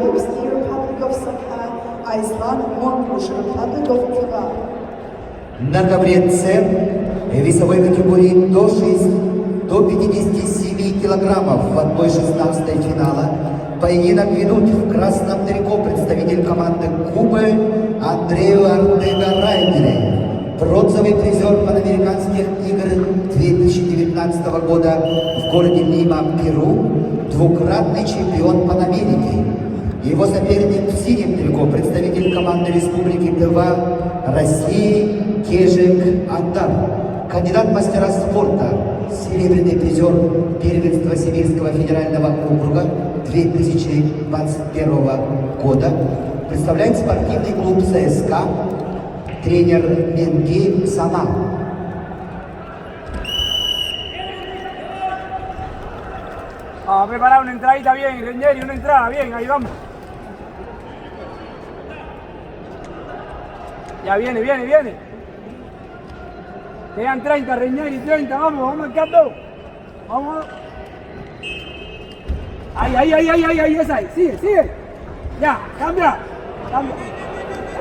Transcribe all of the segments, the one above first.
Белолюбский, Republic of Sakha, Iceland, Mongoose, Republic of Tыва. На ковре С весовой категории до 57 килограммов в 1/16 финала поединок ведут в красном трико представитель команды Кубы Андрею Артега Райдере, бронзовый призер Панамериканских игр 2019 года в городе Лима, Перу, двукратный чемпион Панамерики. Его соперник в синем трико представитель команды Республики Тыва России Кежик Андар, кандидат в мастера спорта, серебряный призер первенства Сибирского федерального округа 2021 года, представляет спортивный клуб ЦСКА, тренер Менги Сама. A preparar una entradita bien, Renieri, una entrada bien, ahí vamos. Ya viene, viene, viene. Quedan 30, Renieri, 30, vamos marcando. Vamos. Ahí, esa ahí, sigue. Ya, cambia.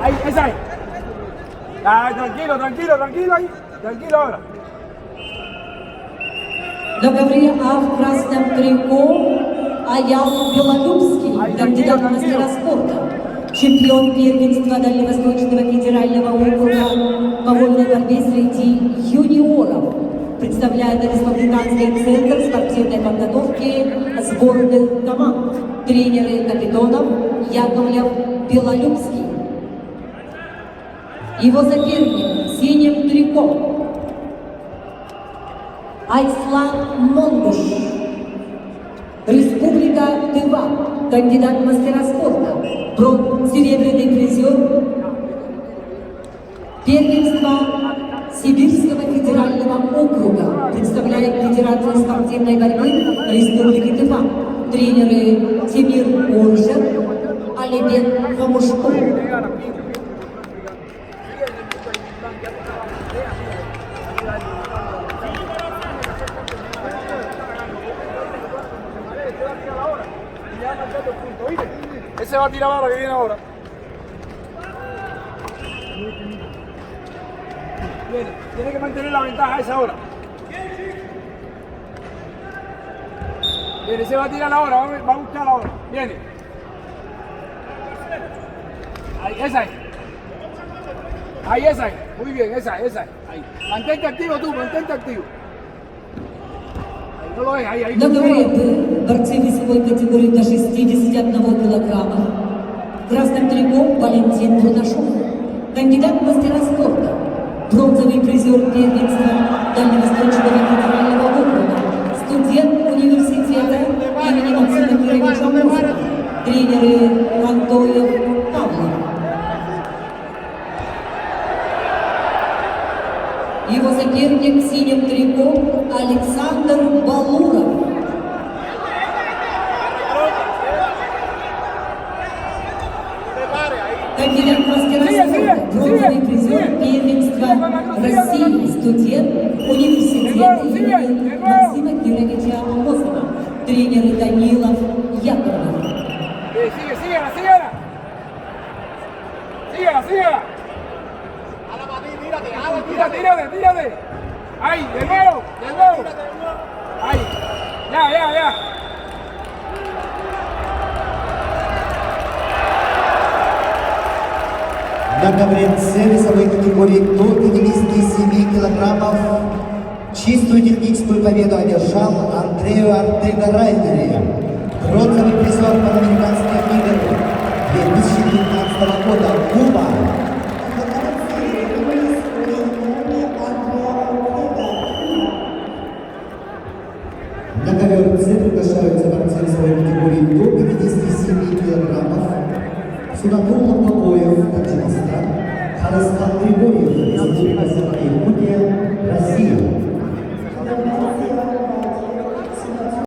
Ahí, esa ahí. Ya, tranquilo ahí. Tranquilo ahora. На ковре А в красном трико Аял Белолюбский, кандидат в мастера спорта, чемпион первенства Дальневосточного федерального округа по вольной борьбе среди юниоров, представляет Республиканский центр спортивной подготовки сборных команд, тренеры капитанов Яковлев Белолюбский. Его соперник в синем трико Айслан Монгуш, Республика Тыва, кандидат в мастера спорта, серебряный призер первенства Сибирского федерального округа, представляет Федерацию спортивной борьбы Республики Тыва, тренеры Тимир Оржер, Алибек Хамушков. Ese va a tirar ahora, que viene ahora. Tiene que mantener la ventaja esa hora. Viene, se va a tirar ahora, va a buscar ahora. Viene. Ahí, esa ahí. Ahí, esa ahí. Muy bien, esa ahí. Ahí. Mantente activo tú, mantente activo. No lo ves, ahí. На ковре Б борцы весовой категории до 61 килограмма. В красном трико Валентин Трудашов, кандидат в мастера спорта, бронзовый призер первенства Дальневосточного федерального округа, студент университета имени Максима Кировича Морозова, тренеры Антоев Павлов. Его соперник в синем трико Александр Балуров. Кандидат в мастера спорта, бронзовый призер первенства России, студент университета имени Максима Кировича Морозова, тренеры Данилов Яковлев. Síguela. Tírate. Ahí, de nuevo. Ahí. Ya. На ковре С весовой категории до 57 килограммов чистую техническую победу одержал Андрею Артега Райдере, бронзовый призер Панамериканских игр 2019 года, Куба. На ковер С приглашаются борцы весовой категории до 57 килограммов. Судакулов Бабоев, Таджикистан, Харастан Григорьев, Республика Якутия, Россия.